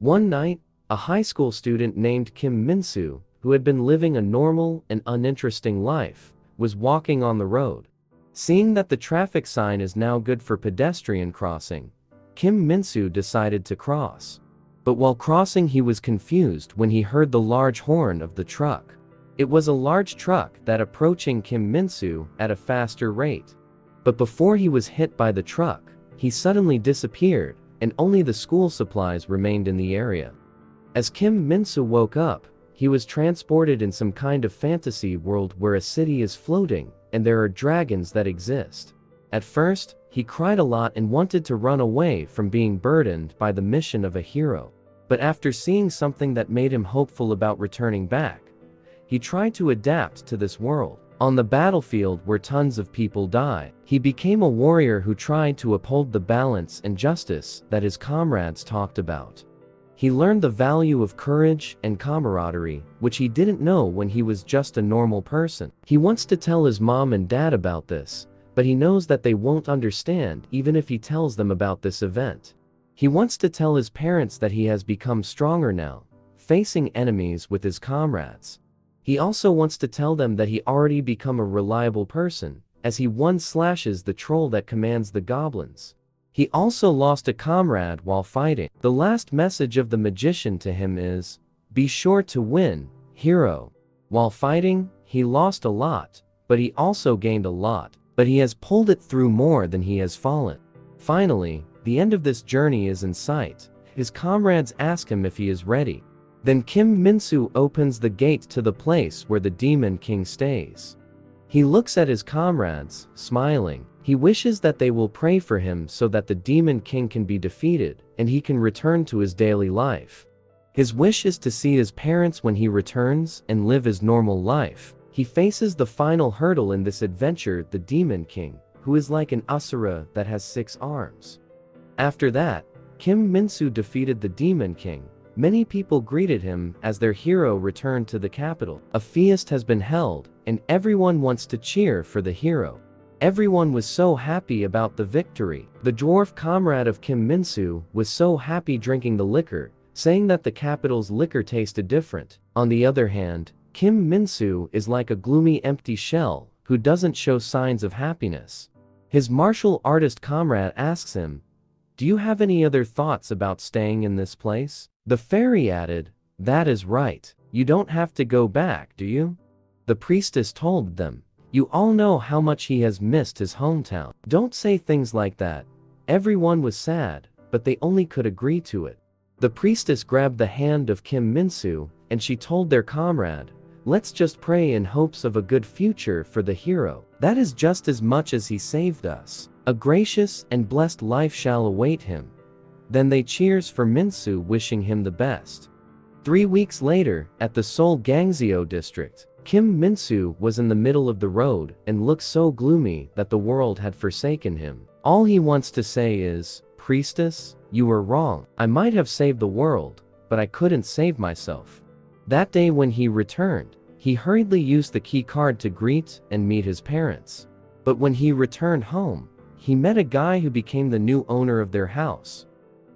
One night, a high school student named Kim Min-soo, who had been living a normal and uninteresting life, was walking on the road. Seeing that the traffic sign is now good for pedestrian crossing, Kim Min-soo decided to cross. But while crossing, he was confused when he heard the large horn of the truck. It was a large truck that approaching Kim Min-soo at a faster rate. But before he was hit by the truck, he suddenly disappeared, and only the school supplies remained in the area. As Kim Min-soo woke up, he was transported in some kind of fantasy world where a city is floating, and there are dragons that exist. At first, he cried a lot and wanted to run away from being burdened by the mission of a hero. But after seeing something that made him hopeful about returning back, he tried to adapt to this world. On the battlefield where tons of people die, he became a warrior who tried to uphold the balance and justice that his comrades talked about. He learned the value of courage and camaraderie, which he didn't know when he was just a normal person. He wants to tell his mom and dad about this, but he knows that they won't understand even if he tells them about this event. He wants to tell his parents that he has become stronger now, facing enemies with his comrades. He also wants to tell them that he already become a reliable person, as he slashes the troll that commands the goblins. He also lost a comrade while fighting. The last message of the magician to him is, "Be sure to win, hero." While fighting, he lost a lot, but he also gained a lot. But he has pulled it through more than he has fallen. Finally, the end of this journey is in sight. His comrades ask him if he is ready. Then Kim Min-soo opens the gate to the place where the Demon King stays. He looks at his comrades, smiling. He wishes that they will pray for him so that the Demon King can be defeated, and he can return to his daily life. His wish is to see his parents when he returns and live his normal life. He faces the final hurdle in this adventure, the Demon King, who is like an Asura that has 6 arms. After that, Kim Min-soo defeated the Demon King. Many people greeted him as their hero returned to the capital. A feast has been held, and everyone wants to cheer for the hero. Everyone was so happy about the victory. The dwarf comrade of Kim Min-soo was so happy drinking the liquor, saying that the capital's liquor tasted different. On the other hand, Kim Min-soo is like a gloomy empty shell who doesn't show signs of happiness. His martial artist comrade asks him, "Do you have any other thoughts about staying in this place?" The fairy added, "That is right. You don't have to go back, do you?" The priestess told them, "You all know how much he has missed his hometown. Don't say things like that." Everyone was sad, but they only could agree to it. The priestess grabbed the hand of Kim Min-soo, and she told their comrade, "Let's just pray in hopes of a good future for the hero. That is just as much as he saved us. A gracious and blessed life shall await him." Then they cheers for Min-soo, wishing him the best. 3 weeks later, at the Seoul Gangzeo district, Kim Min-soo was in the middle of the road and looked so gloomy that the world had forsaken him. All he wants to say is, "Priestess, you were wrong. I might have saved the world, but I couldn't save myself." That day when he returned, he hurriedly used the key card to greet and meet his parents. But when he returned home, he met a guy who became the new owner of their house.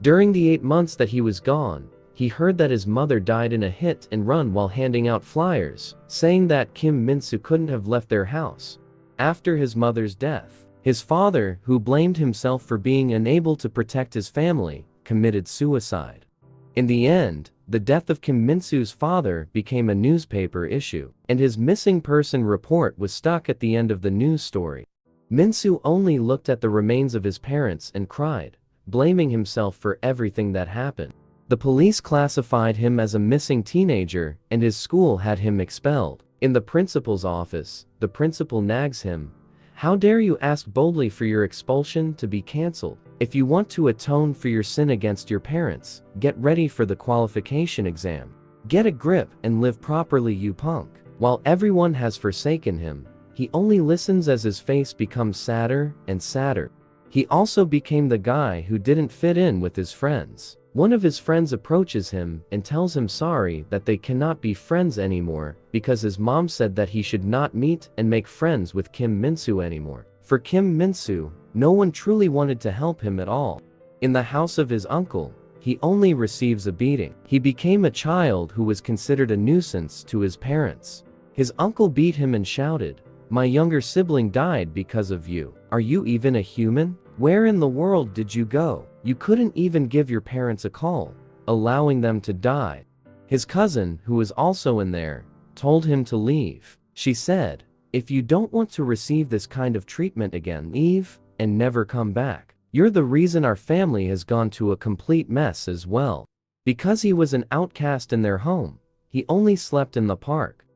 During the 8 months that he was gone, he heard that his mother died in a hit and run while handing out flyers, saying that Kim Min-soo couldn't have left their house. After his mother's death, his father, who blamed himself for being unable to protect his family, committed suicide. In the end, the death of Kim Min-soo's father became a newspaper issue, and his missing person report was stuck at the end of the news story. Min-soo only looked at the remains of his parents and cried, blaming himself for everything that happened. The police classified him as a missing teenager, and his school had him expelled. In the principal's office, the principal nags him, "How dare you ask boldly for your expulsion to be cancelled? If you want to atone for your sin against your parents, get ready for the qualification exam. Get a grip and live properly, you punk." While everyone has forsaken him, he only listens as his face becomes sadder and sadder. He also became the guy who didn't fit in with his friends. One of his friends approaches him and tells him sorry that they cannot be friends anymore because his mom said that he should not meet and make friends with Kim Min-soo anymore. For Kim Min-soo, no one truly wanted to help him at all. In the house of his uncle, he only receives a beating. He became a child who was considered a nuisance to his parents. His uncle beat him and shouted, "My younger sibling died because of you. Are you even a human? Where in the world did you go? You couldn't even give your parents a call, allowing them to die." His cousin, who was also in there, told him to leave. She said, "If you don't want to receive this kind of treatment again, leave and never come back. You're the reason our family has gone to a complete mess as well." Because he was an outcast in their home, he only slept in the park.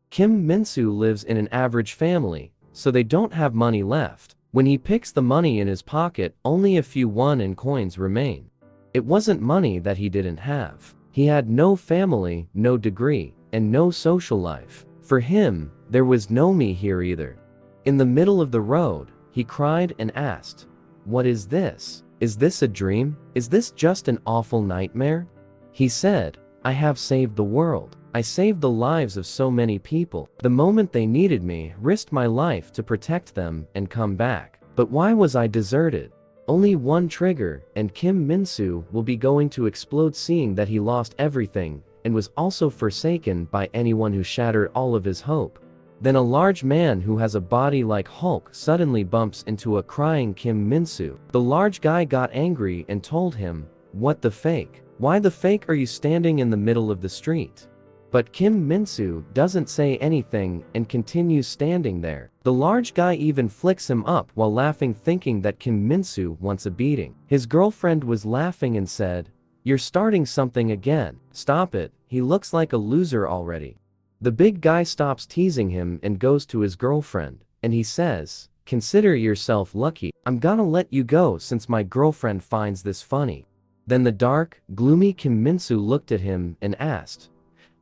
Kim Min-soo lives in an average family, so they don't have money left. When he picks the money in his pocket, only a few won and coins remain. It wasn't money that he didn't have. He had no family, no degree, and no social life. For him, there was no me here either. In the middle of the road, he cried and asked, "What is this? Is this a dream? Is this just an awful nightmare?" He said, "I have saved the world. I saved the lives of so many people. The moment they needed me, risked my life to protect them and come back. But why was I deserted?" Only one trigger, and Kim Min-soo will be going to explode, seeing that he lost everything and was also forsaken by anyone who shattered all of his hope. Then a large man who has a body like Hulk suddenly bumps into a crying Kim Min-soo. The large guy got angry and told him, "What the fake? Why the fake are you standing in the middle of the street?" But Kim Min-soo doesn't say anything and continues standing there. The large guy even flicks him up while laughing, thinking that Kim Min-soo wants a beating. His girlfriend was laughing and said, "You're starting something again. Stop it, he looks like a loser already." The big guy stops teasing him and goes to his girlfriend, and he says, "Consider yourself lucky. I'm gonna let you go since my girlfriend finds this funny." Then the dark, gloomy Kim Min-soo looked at him and asked,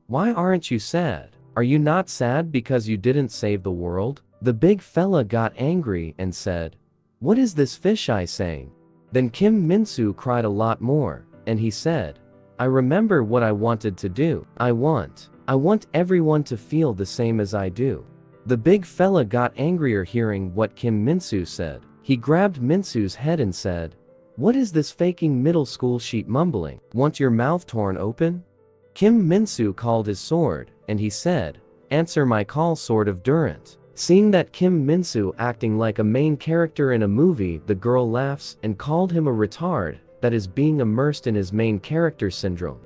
"Why aren't you sad? Are you not sad because you didn't save the world?" The big fella got angry and said, "What is this fisheye saying?" Then Kim Min-soo cried a lot more, and he said, "I remember what I wanted to do. I want everyone to feel the same as I do." The big fella got angrier hearing what Kim Min-soo said. He grabbed Min-soo's head and said, "What is this faking middle school sheet mumbling? Want your mouth torn open?" Kim Min-soo called his sword, and he said, "Answer my call, Sword of Durant." Seeing that Kim Min-soo acting like a main character in a movie, the girl laughs and called him a retard that is being immersed in his main character syndrome.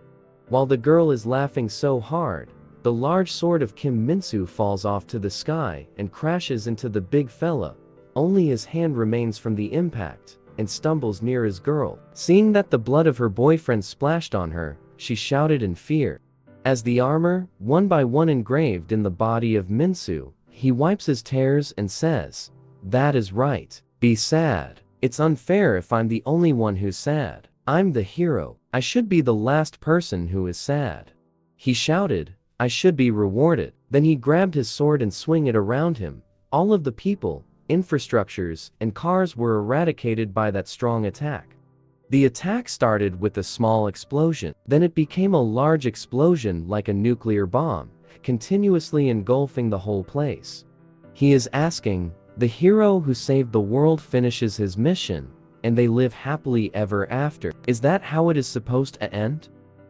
While the girl is laughing so hard, the large sword of Kim Min-soo falls off to the sky and crashes into the big fella. Only his hand remains from the impact and stumbles near his girl. Seeing that the blood of her boyfriend splashed on her, she shouted in fear. As the armor, one by one engraved in the body of Min-soo, he wipes his tears and says, "That is right. Be sad. It's unfair if I'm the only one who's sad. I'm the hero. I should be the last person who is sad." He shouted, "I should be rewarded." Then he grabbed his sword and swung it around him. All of the people, infrastructures, and cars were eradicated by that strong attack. The attack started with a small explosion. Then it became a large explosion like a nuclear bomb, continuously engulfing the whole place. He is asking, the hero who saved the world finishes his mission, and they live happily ever after. Is that how it is supposed to end?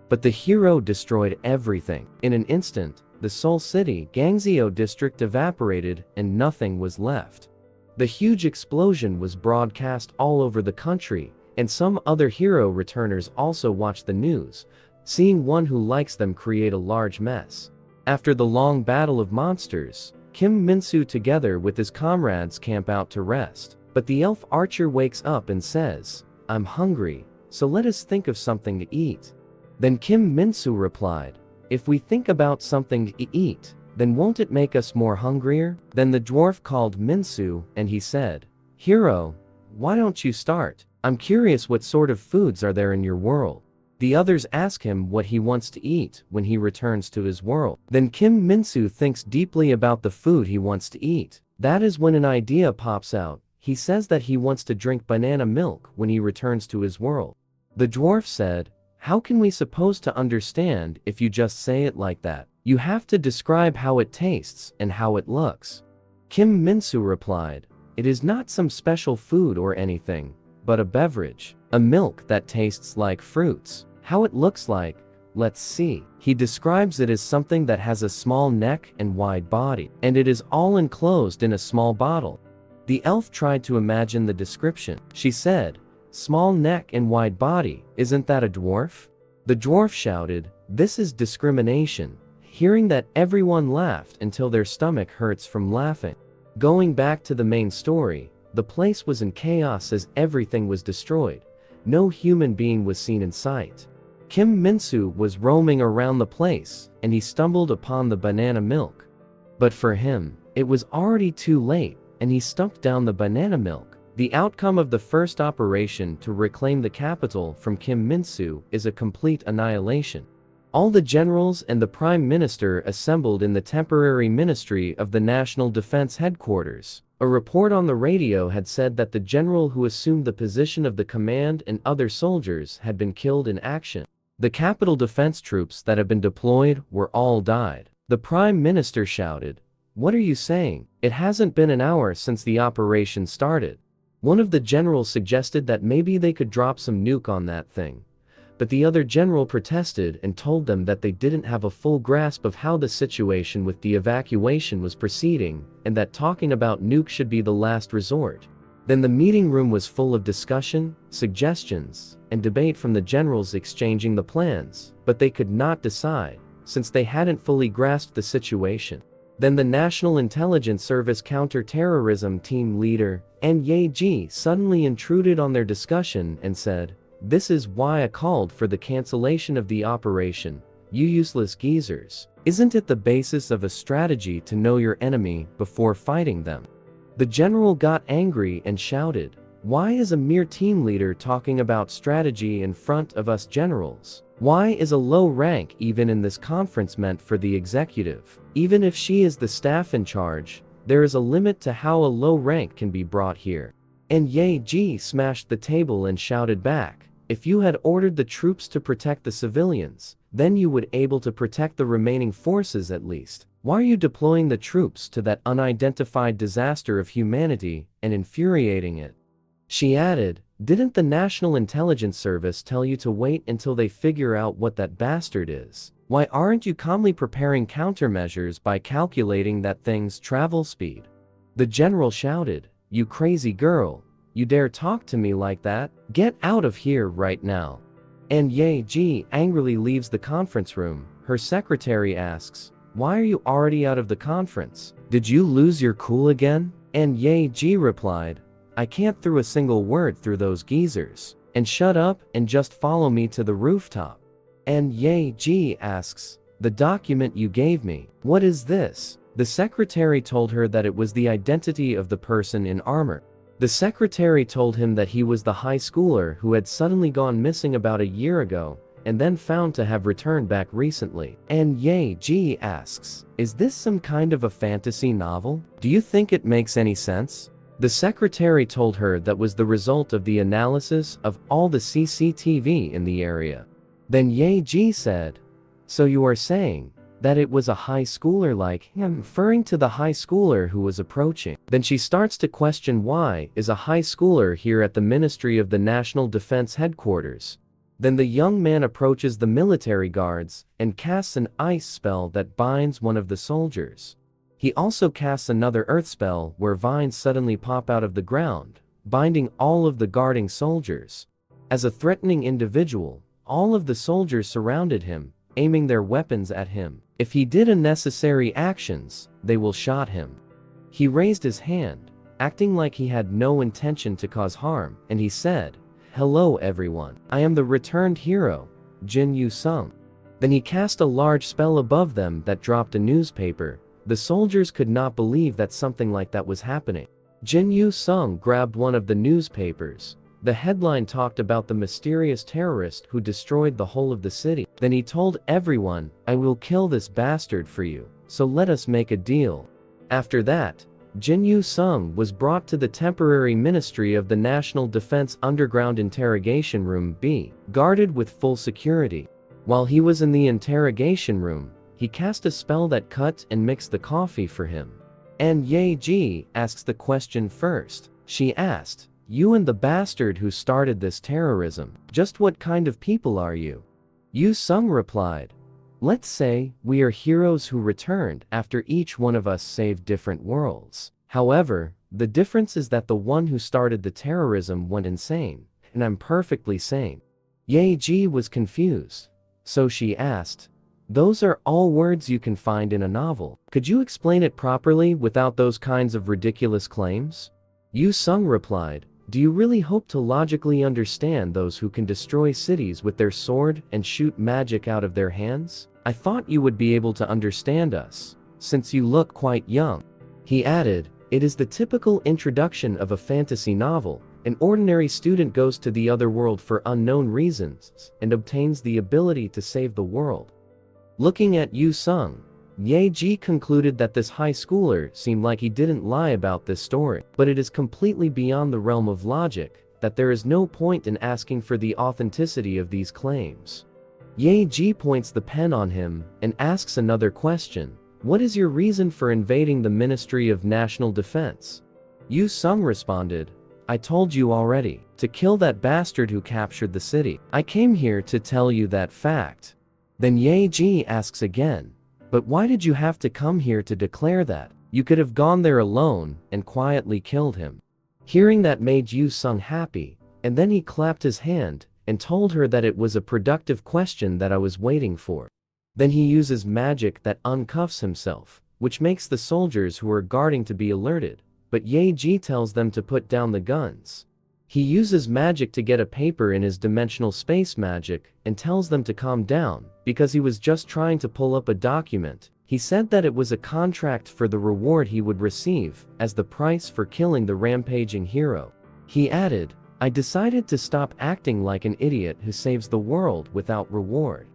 But the hero destroyed everything. In an instant, the Seoul City, Gangzhou district evaporated and nothing was left. The huge explosion was broadcast all over the country, and some other hero returners also watched the news, seeing one who likes them create a large mess. After the long battle of monsters, Kim Min-soo together with his comrades camp out to rest. But the elf archer wakes up and says, "I'm hungry, so let us think of something to eat." Then Kim Min-soo replied, "If we think about something to eat, then won't it make us more hungrier?" Then the dwarf called Min-soo and he said, "Hero, why don't you start? I'm curious what sort of foods are there in your world." The others ask him what he wants to eat when he returns to his world. Then Kim Min-soo thinks deeply about the food he wants to eat. That is when an idea pops out. He says that he wants to drink banana milk when he returns to his world. The dwarf said, "How can we suppose to understand if you just say it like that? You have to describe how it tastes and how it looks." Kim Min-soo replied, "It is not some special food or anything, but a beverage, a milk that tastes like fruits." How it looks like? Let's see. He describes it as something that has a small neck and wide body, and it is all enclosed in a small bottle. The elf tried to imagine the description. She said, "Small neck and wide body, isn't that a dwarf?" The dwarf shouted, "This is discrimination." Hearing that, everyone laughed until their stomach hurts from laughing. Going back to the main story, the place was in chaos as everything was destroyed. No human being was seen in sight. Kim Min-soo was roaming around the place, and he stumbled upon the banana milk. But for him, it was already too late, and he stumped down the banana milk. The outcome of the first operation to reclaim the capital from Kim Min-soo is a complete annihilation. All the generals and the prime minister assembled in the temporary ministry of the National Defense Headquarters. A report on the radio had said that the general who assumed the position of the command and other soldiers had been killed in action. The capital defense troops that had been deployed were all died. The prime minister shouted, "What are you saying? It hasn't been an hour since the operation started." One of the generals suggested that maybe they could drop some nuke on that thing. But the other general protested and told them that they didn't have a full grasp of how the situation with the evacuation was proceeding, and that talking about nuke should be the last resort. Then the meeting room was full of discussion, suggestions, and debate from the generals exchanging the plans, but they could not decide, since they hadn't fully grasped the situation. Then the National Intelligence Service counter-terrorism team leader, N Ye-ji, suddenly intruded on their discussion and said, "This is why I called for the cancellation of the operation, you useless geezers. Isn't it the basis of a strategy to know your enemy before fighting them?" The general got angry and shouted, "Why is a mere team leader talking about strategy in front of us generals? Why is a low rank even in this conference meant for the executive? Even if she is the staff in charge, there is a limit to how a low rank can be brought here." And Ye-ji smashed the table and shouted back, "If you had ordered the troops to protect the civilians, then you would able to protect the remaining forces at least. Why are you deploying the troops to that unidentified disaster of humanity and infuriating it?" She added, "Didn't the National Intelligence Service tell you to wait until they figure out what that bastard is? Why aren't you calmly preparing countermeasures by calculating that thing's travel speed?" The general shouted, "You crazy girl. You dare talk to me like that? Get out of here right now." And Ye-ji angrily leaves the conference room. Her secretary asks, "Why are you already out of the conference? Did you lose your cool again?" And Ye-ji replied, "I can't throw a single word through those geezers. And shut up and just follow me to the rooftop." And Ye-ji asks, "The document you gave me, what is this?" The secretary told her that it was the identity of the person in armor. The secretary told him that he was the high schooler who had suddenly gone missing about a year ago, and then found to have returned back recently. And Ye-ji asks, "Is this some kind of a fantasy novel? Do you think it makes any sense?" The secretary told her that was the result of the analysis of all the CCTV in the area. Then Ye-ji said, "So you are saying that it was a high schooler like him," referring to the high schooler who was approaching. Then she starts to question why is a high schooler here at the Ministry of the National Defense Headquarters. Then the young man approaches the military guards and casts an ice spell that binds one of the soldiers. He also casts another earth spell where vines suddenly pop out of the ground, binding all of the guarding soldiers. As a threatening individual, all of the soldiers surrounded him, aiming their weapons at him. If he did unnecessary actions, they will shot him. He raised his hand, acting like he had no intention to cause harm, and he said, "Hello everyone. I am the returned hero, Jin Yu-sung." Then he cast a large spell above them that dropped a newspaper. The soldiers could not believe that something like that was happening. Jin Yu-sung grabbed one of the newspapers. The headline talked about the mysterious terrorist who destroyed the whole of the city. Then he told everyone, "I will kill this bastard for you, so let us make a deal." After that, Jin Yu-sung was brought to the temporary Ministry of the National Defense Underground Interrogation Room B, guarded with full security. While he was in the interrogation room, he cast a spell that cut and mixed the coffee for him. And Ye-ji asks the question first. She asked, "You and the bastard who started this terrorism, just what kind of people are you?" Yu-sung replied, "Let's say we are heroes who returned after each one of us saved different worlds. However, the difference is that the one who started the terrorism went insane, and I'm perfectly sane." Ye-ji was confused, so she asked, "Those are all words you can find in a novel. Could you explain it properly without those kinds of ridiculous claims?" Yu-sung replied, "Do you really hope to logically understand those who can destroy cities with their sword and shoot magic out of their hands? I thought you would be able to understand us, since you look quite young." He added, "It is the typical introduction of a fantasy novel. An ordinary student goes to the other world for unknown reasons and obtains the ability to save the world." Looking at Yu-sung, Ye-ji concluded that this high schooler seemed like he didn't lie about this story, but it is completely beyond the realm of logic that there is no point in asking for the authenticity of these claims. Ye-ji points the pen on him and asks another question. "What is your reason for invading the Ministry of National Defense?" Yu-sung responded, "I told you already, to kill that bastard who captured the city. I came here to tell you that fact." Then Ye-ji asks again, "But why did you have to come here to declare that? You could have gone there alone and quietly killed him." Hearing that made Yu-sung happy, and then he clapped his hand and told her that it was a productive question that I was waiting for. Then he uses magic that uncuffs himself, which makes the soldiers who are guarding to be alerted, but Ye-ji tells them to put down the guns. He uses magic to get a paper in his dimensional space magic and tells them to calm down because he was just trying to pull up a document. He said that it was a contract for the reward he would receive as the price for killing the rampaging hero. He added, "I decided to stop acting like an idiot who saves the world without reward."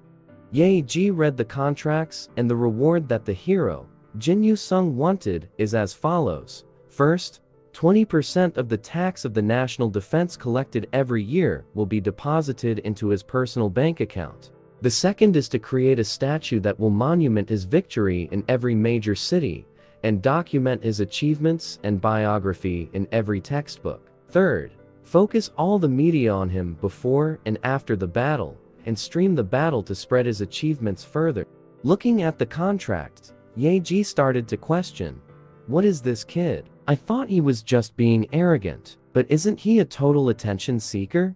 Ye-ji read the contracts, and the reward that the hero, Jin Yu-sung, wanted is as follows. First, 20% of the tax of the national defense collected every year will be deposited into his personal bank account. The second is to create a statue that will monument his victory in every major city and document his achievements and biography in every textbook. Third, focus all the media on him before and after the battle and stream the battle to spread his achievements further. Looking at the contract, Ye-ji started to question, "What is this kid? I thought he was just being arrogant, but isn't he a total attention seeker?"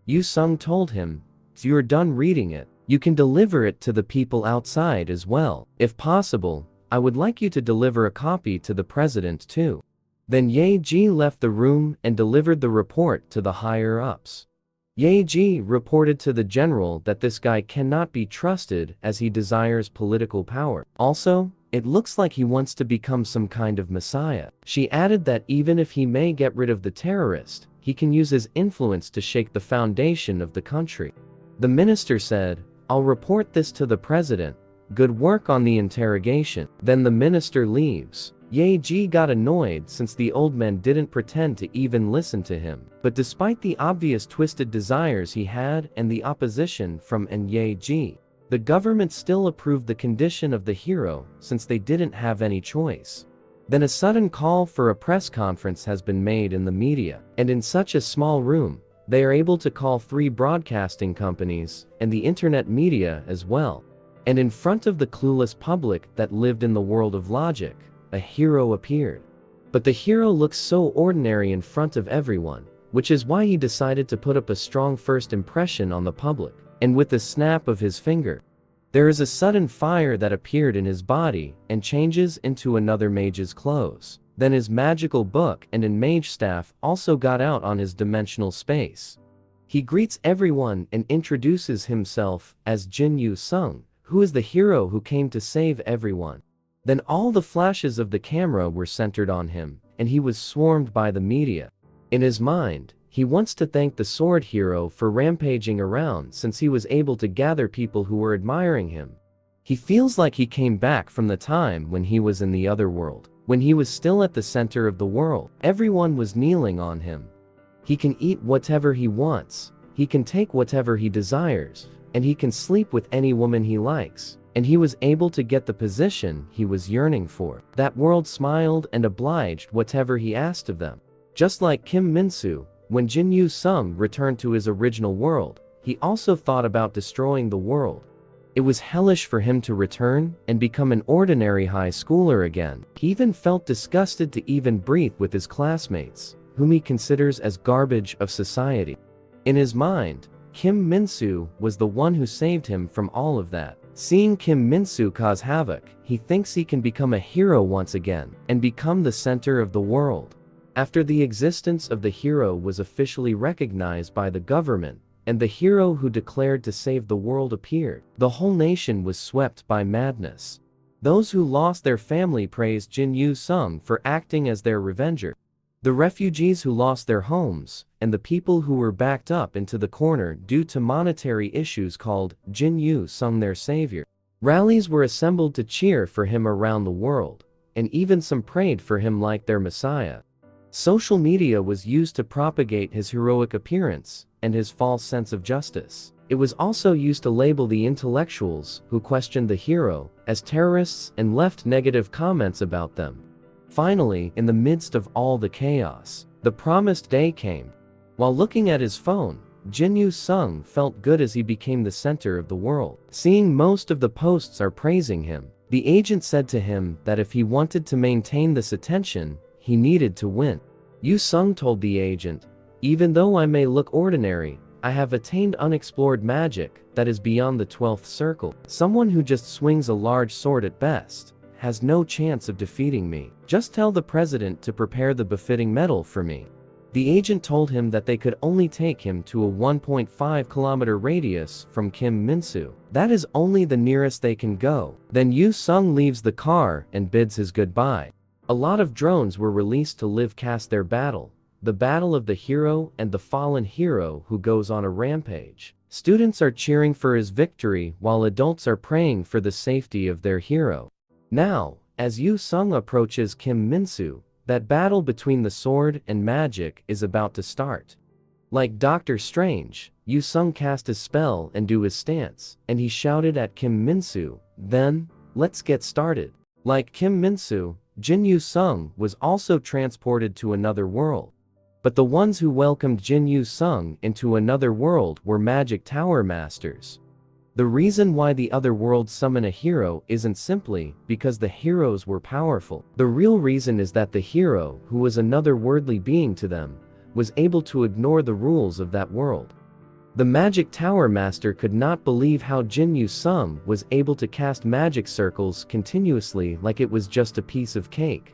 Yu-sung told him, "If you're done reading it, you can deliver it to the people outside as well. If possible, I would like you to deliver a copy to the president too." Then Ye-ji left the room and delivered the report to the higher-ups. Ye-ji reported to the general that this guy cannot be trusted as he desires political power. Also, it looks like he wants to become some kind of messiah. She added that even if he may get rid of the terrorist, he can use his influence to shake the foundation of the country. The minister said, "I'll report this to the president. Good work on the interrogation." Then the minister leaves. Ye-ji got annoyed since the old man didn't pretend to even listen to him. But despite the obvious twisted desires he had and the opposition from Ye-ji, the government still approved the condition of the hero since they didn't have any choice. Then a sudden call for a press conference has been made in the media, and in such a small room, they are able to call 3 broadcasting companies and the internet media as well. And in front of the clueless public that lived in the world of logic, a hero appeared. But the hero looks so ordinary in front of everyone, which is why he decided to put up a strong first impression on the public. And with a snap of his finger, there is a sudden fire that appeared in his body and changes into another mage's clothes. Then his magical book and an mage staff also got out on his dimensional space. He greets everyone and introduces himself as Jin Yu-sung, who is the hero who came to save everyone. Then all the flashes of the camera were centered on him, and he was swarmed by the media. In his mind, he wants to thank the sword hero for rampaging around since he was able to gather people who were admiring him. He feels like he came back from the time when he was in the other world, when he was still at the center of the world. Everyone was kneeling on him. He can eat whatever he wants, he can take whatever he desires, and he can sleep with any woman he likes. And he was able to get the position he was yearning for. That world smiled and obliged whatever he asked of them. Just like Kim Min-soo, when Jin Yu-sung returned to his original world, he also thought about destroying the world. It was hellish for him to return and become an ordinary high schooler again. He even felt disgusted to even breathe with his classmates, whom he considers as garbage of society. In his mind, Kim Min-soo was the one who saved him from all of that. Seeing Kim Min-soo cause havoc, he thinks he can become a hero once again and become the center of the world. After the existence of the hero was officially recognized by the government, and the hero who declared to save the world appeared, the whole nation was swept by madness. Those who lost their family praised Jin Yu-sung for acting as their revenger. The refugees who lost their homes, and the people who were backed up into the corner due to monetary issues called Jin Yu-sung their savior. Rallies were assembled to cheer for him around the world, and even some prayed for him like their messiah. Social media was used to propagate his heroic appearance and his false sense of justice. It was also used to label the intellectuals who questioned the hero as terrorists and left negative comments about them. Finally, in the midst of all the chaos, the promised day came. While looking at his phone, Jin Yu-sung felt good as he became the center of the world. Seeing most of the posts are praising him, the agent said to him that if he wanted to maintain this attention, he needed to win. Yu-sung told the agent, "Even though I may look ordinary, I have attained unexplored magic that is beyond the 12th circle. Someone who just swings a large sword at best has no chance of defeating me. Just tell the president to prepare the befitting medal for me." The agent told him that they could only take him to a 1.5-kilometer radius from Kim Min-soo. That is only the nearest they can go. Then Yu-sung leaves the car and bids his goodbye. A lot of drones were released to live cast their battle, the battle of the hero and the fallen hero who goes on a rampage. Students are cheering for his victory while adults are praying for the safety of their hero. Now, as Yu-sung approaches Kim Min-soo, that battle between the sword and magic is about to start. Like Doctor Strange, Yu-sung cast his spell and do his stance, and he shouted at Kim Min-soo, "Then, let's get started." Like Kim Min-soo, Jin Yu-sung was also transported to another world. But the ones who welcomed Jin Yu-sung into another world were magic tower masters. The reason why the other worlds summon a hero isn't simply because the heroes were powerful. The real reason is that the hero, who was another worldly being to them, was able to ignore the rules of that world. The magic tower master could not believe how Jin Yu-sung was able to cast magic circles continuously like it was just a piece of cake.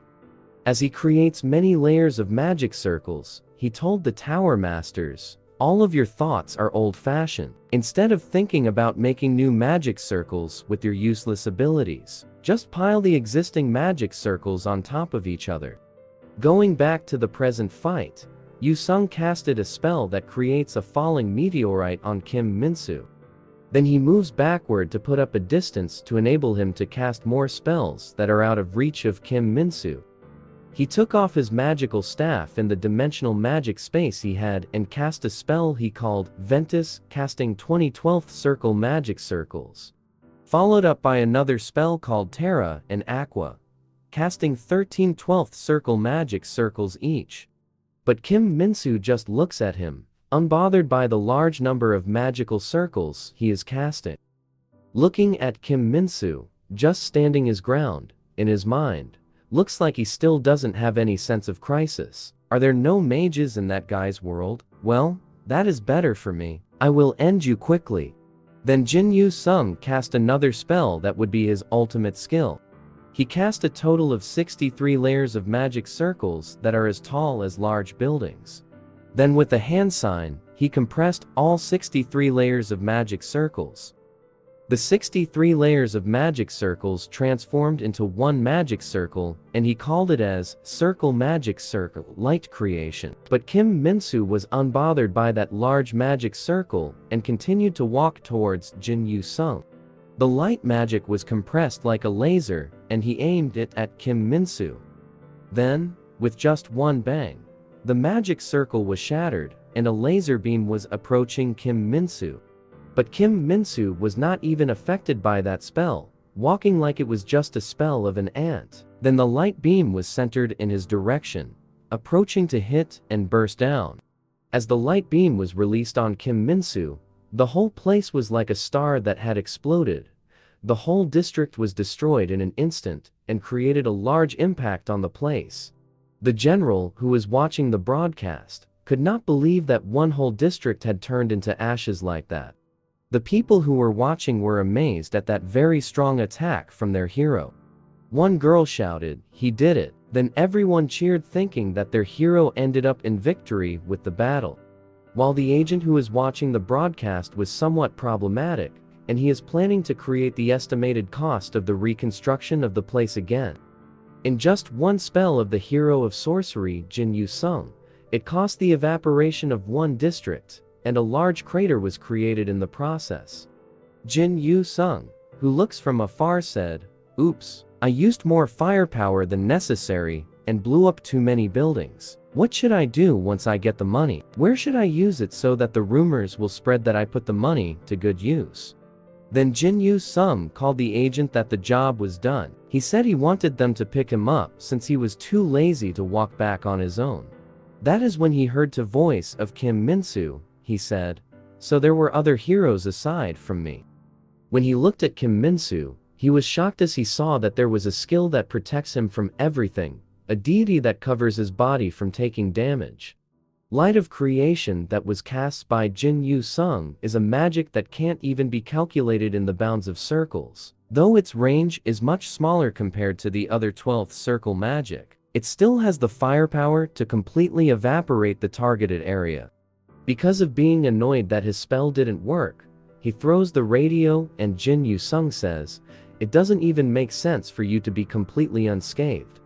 As he creates many layers of magic circles, he told the tower masters, "All of your thoughts are old-fashioned. Instead of thinking about making new magic circles with your useless abilities, just pile the existing magic circles on top of each other." Going back to the present fight, Yu-sung casted a spell that creates a falling meteorite on Kim Min-soo. Then he moves backward to put up a distance to enable him to cast more spells that are out of reach of Kim Min-soo. He took off his magical staff in the dimensional magic space he had and cast a spell he called Ventus, casting 20 12th circle magic circles. Followed up by another spell called Terra and Aqua, casting 13 12th circle magic circles each. But Kim Min-soo just looks at him, unbothered by the large number of magical circles he is casting. Looking at Kim Min-soo, just standing his ground, in his mind, looks like he still doesn't have any sense of crisis. Are there no mages in that guy's world? Well, that is better for me. I will end you quickly. Then Jin Yu-sung cast another spell that would be his ultimate skill. He cast a total of 63 layers of magic circles that are as tall as large buildings. Then with a hand sign, he compressed all 63 layers of magic circles. The 63 layers of magic circles transformed into one magic circle, and he called it as Circle Magic Circle Light Creation. But Kim Min-soo was unbothered by that large magic circle and continued to walk towards Jin Yu-sung. The light magic was compressed like a laser, and he aimed it at Kim Min-soo. Then, with just one bang, the magic circle was shattered, and a laser beam was approaching Kim Min-soo. But Kim Min-soo was not even affected by that spell, walking like it was just a spell of an ant. Then the light beam was centered in his direction, approaching to hit and burst down. As the light beam was released on Kim Min-soo, The whole place was like a star that had exploded. The whole district was destroyed in an instant and created a large impact on the place. The general, who was watching the broadcast, could not believe that one whole district had turned into ashes like that. The people who were watching were amazed at that very strong attack from their hero. One girl shouted, "He did it!" Then everyone cheered, thinking that their hero ended up in victory with the battle. While the agent who was watching the broadcast was somewhat problematic, and he is planning to create the estimated cost of the reconstruction of the place again. In just one spell of the hero of sorcery, Jin Yu-sung, it cost the evaporation of one district, and a large crater was created in the process. Jin Yu-sung, who looks from afar, said, "Oops, I used more firepower than necessary and blew up too many buildings. What should I do once I get the money? Where should I use it so that the rumors will spread that I put the money to good use?" Then Jin Yu-sung called the agent that the job was done. He said he wanted them to pick him up since he was too lazy to walk back on his own. That is when he heard the voice of Kim Min-soo. He said, "So there were other heroes aside from me." When he looked at Kim Min-soo, he was shocked as he saw that there was a skill that protects him from everything, a deity that covers his body from taking damage. Light of creation that was cast by Jin Yu-sung is a magic that can't even be calculated in the bounds of circles. Though its range is much smaller compared to the other 12th circle magic, it still has the firepower to completely evaporate the targeted area. Because of being annoyed that his spell didn't work, he throws the radio and Jin Yu-sung says, "It doesn't even make sense for you to be completely unscathed."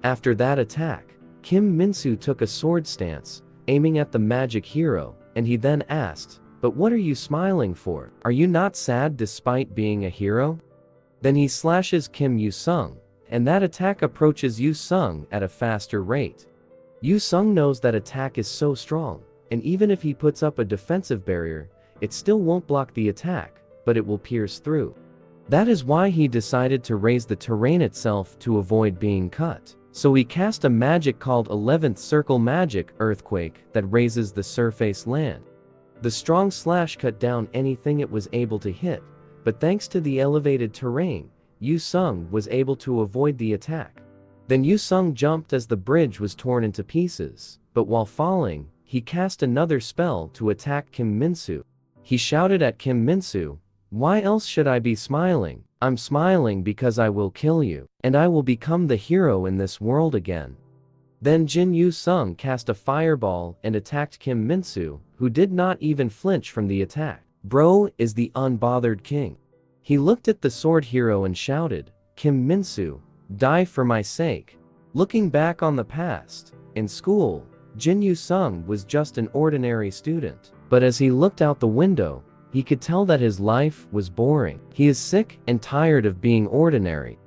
After that attack, Kim Min-soo took a sword stance, aiming at the magic hero, and he then asked, "But what are you smiling for? Are you not sad despite being a hero?" Then he slashes Kim Yu-sung, and that attack approaches Yu-sung at a faster rate. Yu-sung knows that attack is so strong, and even if he puts up a defensive barrier, it still won't block the attack, but it will pierce through. That is why he decided to raise the terrain itself to avoid being cut. So he cast a magic called 11th Circle Magic Earthquake that raises the surface land. The strong slash cut down anything it was able to hit, but thanks to the elevated terrain, Yu-sung was able to avoid the attack. Then Yu-sung jumped as the bridge was torn into pieces, but while falling, he cast another spell to attack Kim Min-soo. He shouted at Kim Min-soo, "Why else should I be smiling? I'm smiling because I will kill you, and I will become the hero in this world again." Then Jin Yu-sung cast a fireball and attacked Kim Min-soo, who did not even flinch from the attack. Bro is the unbothered king. He looked at the sword hero and shouted, "Kim Min-soo, die for my sake." Looking back on the past, in school, Jin Yu-sung was just an ordinary student. But as he looked out the window, he could tell that his life was boring. He is sick and tired of being ordinary.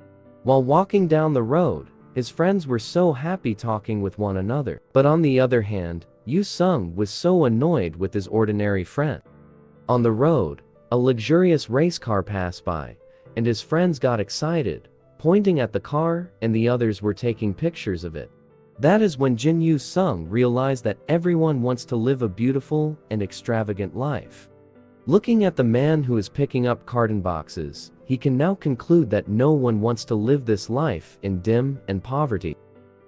While walking down the road, his friends were so happy talking with one another. But on the other hand, Yu-sung was so annoyed with his ordinary friend. On the road, a luxurious race car passed by, and his friends got excited, pointing at the car, and the others were taking pictures of it. That is when Jin Yu-sung realized that everyone wants to live a beautiful and extravagant life. Looking at the man who is picking up carton boxes, he can now conclude that no one wants to live this life in dim and poverty.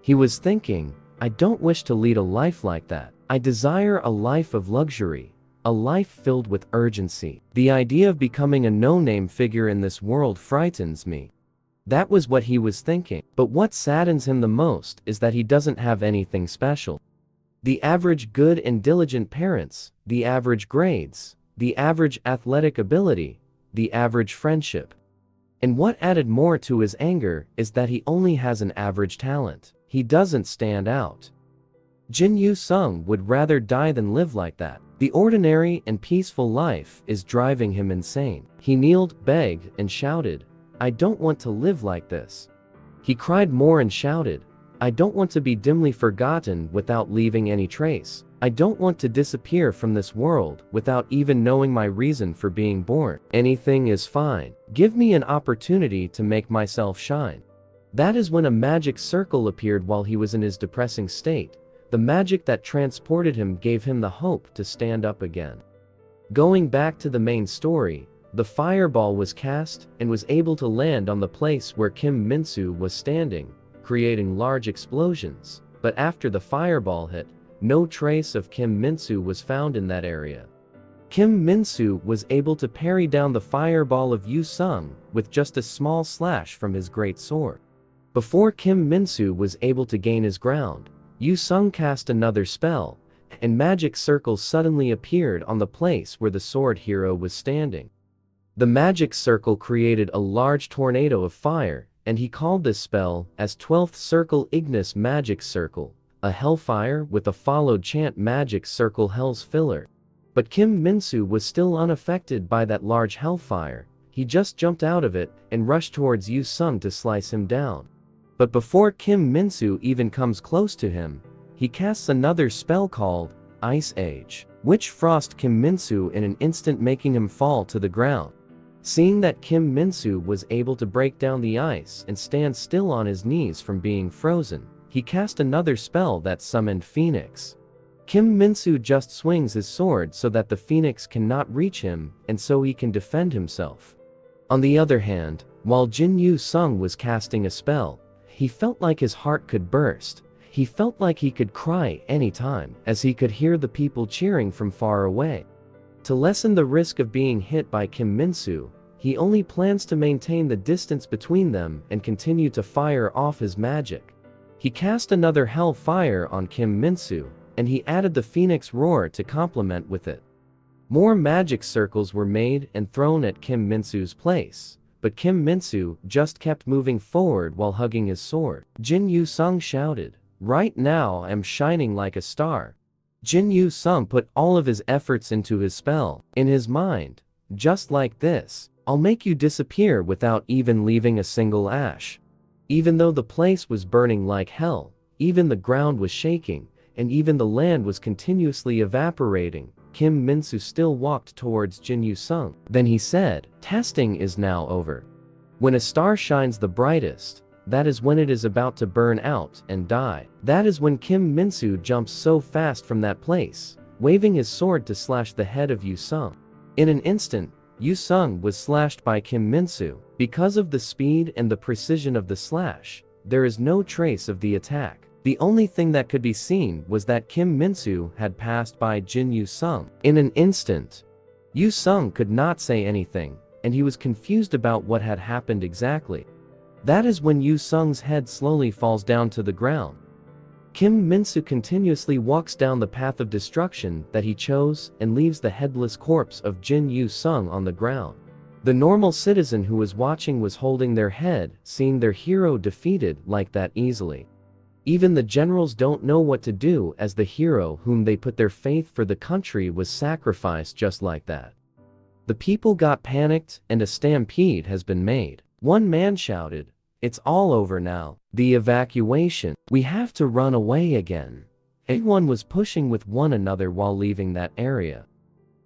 He was thinking, "I don't wish to lead a life like that. I desire a life of luxury, a life filled with urgency. The idea of becoming a no-name figure in this world frightens me." That was what he was thinking. But what saddens him the most is that he doesn't have anything special. The average good and diligent parents, the average grades, the average athletic ability, the average friendship. And what added more to his anger is that he only has an average talent. He doesn't stand out. Jin Yu-sung would rather die than live like that. The ordinary and peaceful life is driving him insane. He kneeled, begged, and shouted, "I don't want to live like this." He cried more and shouted, "I don't want to be dimly forgotten without leaving any trace. I don't want to disappear from this world without even knowing my reason for being born. Anything is fine. Give me an opportunity to make myself shine." That is when a magic circle appeared while he was in his depressing state. The magic that transported him gave him the hope to stand up again. Going back to the main story, the fireball was cast and was able to land on the place where Kim Min-soo was standing, creating large explosions, but after the fireball hit, no trace of Kim Min-soo was found in that area. Kim Min-soo was able to parry down the fireball of Yu-sung with just a small slash from his great sword. Before Kim Min-soo was able to gain his ground, Yu-sung cast another spell, and magic circles suddenly appeared on the place where the sword hero was standing. The magic circle created a large tornado of fire, and he called this spell as 12th Circle Ignis Magic Circle, a hellfire with a followed chant Magic Circle Hell's Filler. But Kim Min-soo was still unaffected by that large hellfire. He just jumped out of it and rushed towards Yu-sung to slice him down. But before Kim Min-soo even comes close to him, he casts another spell called Ice Age, which frost Kim Min-soo in an instant, making him fall to the ground. Seeing that Kim Min-soo was able to break down the ice and stand still on his knees from being frozen, he cast another spell that summoned Phoenix. Kim Min-soo just swings his sword so that the Phoenix cannot reach him and so he can defend himself. On the other hand, while Jin Yu-sung was casting a spell, he felt like his heart could burst. He felt like he could cry anytime, as he could hear the people cheering from far away. To lessen the risk of being hit by Kim Min-soo, he only plans to maintain the distance between them and continue to fire off his magic. He cast another hell fire on Kim Min-soo, and he added the Phoenix Roar to complement with it. More magic circles were made and thrown at Kim Min-soo's place, but Kim Min-soo just kept moving forward while hugging his sword. Jin Yu-sung shouted, "Right now I'm shining like a star." Jin Yu-sung put all of his efforts into his spell. In his mind, just like this, I'll make you disappear without even leaving a single ash. Even though the place was burning like hell, even the ground was shaking, and even the land was continuously evaporating, Kim Min-soo still walked towards Jin Yu-sung. Then he said, "Testing is now over. When a star shines the brightest, that is when it is about to burn out and die." That is when Kim Min-soo jumps so fast from that place, waving his sword to slash the head of Yu-sung. In an instant, Yu-sung was slashed by Kim Min-soo. Because of the speed and the precision of the slash, there is no trace of the attack. The only thing that could be seen was that Kim Min-soo had passed by Jin Yu-sung. In an instant, Yu-sung could not say anything, and he was confused about what had happened exactly. That is when Yu-sung's head slowly falls down to the ground. Kim Min-soo continuously walks down the path of destruction that he chose and leaves the headless corpse of Jin Yu-sung on the ground. The normal citizen who was watching was holding their head, seeing their hero defeated like that easily. Even the generals don't know what to do, as the hero whom they put their faith for the country was sacrificed just like that. The people got panicked and a stampede has been made. One man shouted, "It's all over now. The evacuation. We have to run away again." Everyone was pushing with one another while leaving that area.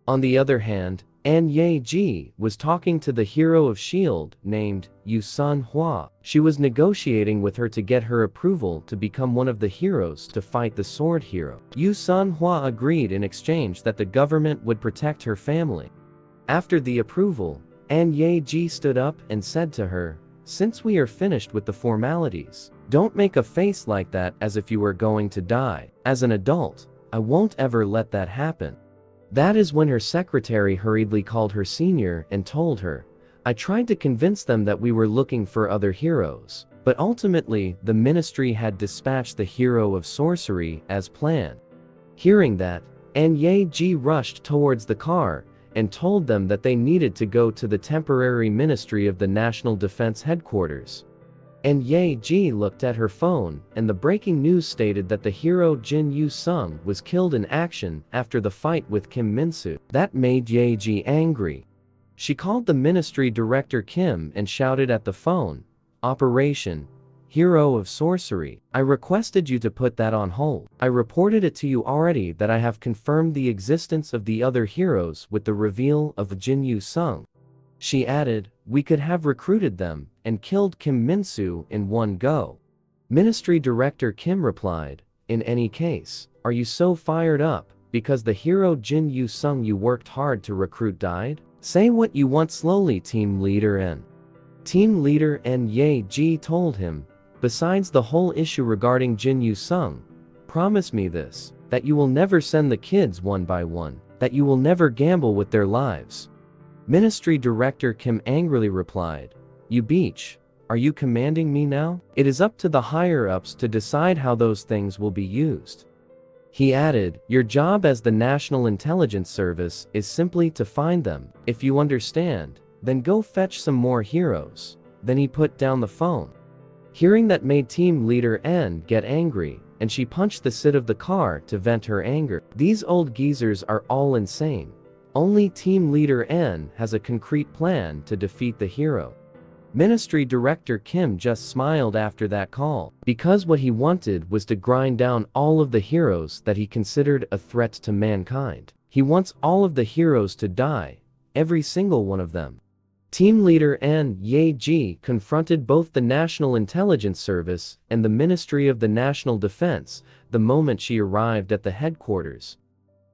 On the other hand, An Ye-ji was talking to the hero of S.H.I.E.L.D. named Yu-sun Hwa. She was negotiating with her to get her approval to become one of the heroes to fight the sword hero. Yu-sun Hwa agreed in exchange that the government would protect her family. After the approval, An Ye-ji stood up and said to her, "Since we are finished with the formalities, don't make a face like that as if you were going to die. As an adult, I won't ever let that happen." That is when her secretary hurriedly called her senior and told her, "I tried to convince them that we were looking for other heroes, but ultimately the ministry had dispatched the hero of sorcery as planned." Hearing that, An Ye-ji rushed towards the car and told them that they needed to go to the temporary Ministry of the National Defense Headquarters. And Ye-ji looked at her phone, and the breaking news stated that the hero Jin Yu-sung was killed in action after the fight with Kim Min-soo. That made Ye-ji angry. She called the ministry director Kim and shouted at the phone, "Operation Hero of Sorcery, I requested you to put that on hold. I reported it to you already that I have confirmed the existence of the other heroes with the reveal of Jin Yu-sung." She added, "We could have recruited them and killed Kim Min-soo in one go." Ministry Director Kim replied, "In any case, are you so fired up because the hero Jin Yu-sung you worked hard to recruit died? Say what you want slowly, Team Leader N. Team Leader N Ye-ji told him, besides the whole issue regarding Jin Yu-sung, promise me this, that you will never send the kids one by one, that you will never gamble with their lives. Ministry Director Kim angrily replied, "You beach, are you commanding me now? It is up to the higher-ups to decide how those things will be used." He added, "Your job as the National Intelligence Service is simply to find them. If you understand, then go fetch some more heroes." Then he put down the phone. Hearing that made Team Leader N get angry, and she punched the seat of the car to vent her anger. These old geezers are all insane. Only Team Leader N has a concrete plan to defeat the hero. Ministry Director Kim just smiled after that call, because what he wanted was to grind down all of the heroes that he considered a threat to mankind. He wants all of the heroes to die, every single one of them. Team Leader N Ye-ji confronted both the National Intelligence Service and the Ministry of the National Defense the moment she arrived at the headquarters.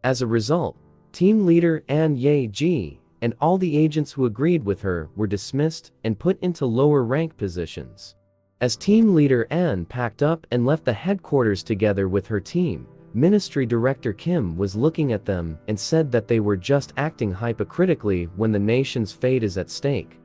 As a result, Team Leader N Ye-ji and all the agents who agreed with her were dismissed and put into lower rank positions. As Team Leader N packed up and left the headquarters together with her team, Ministry Director Kim was looking at them and said that they were just acting hypocritically when the nation's fate is at stake.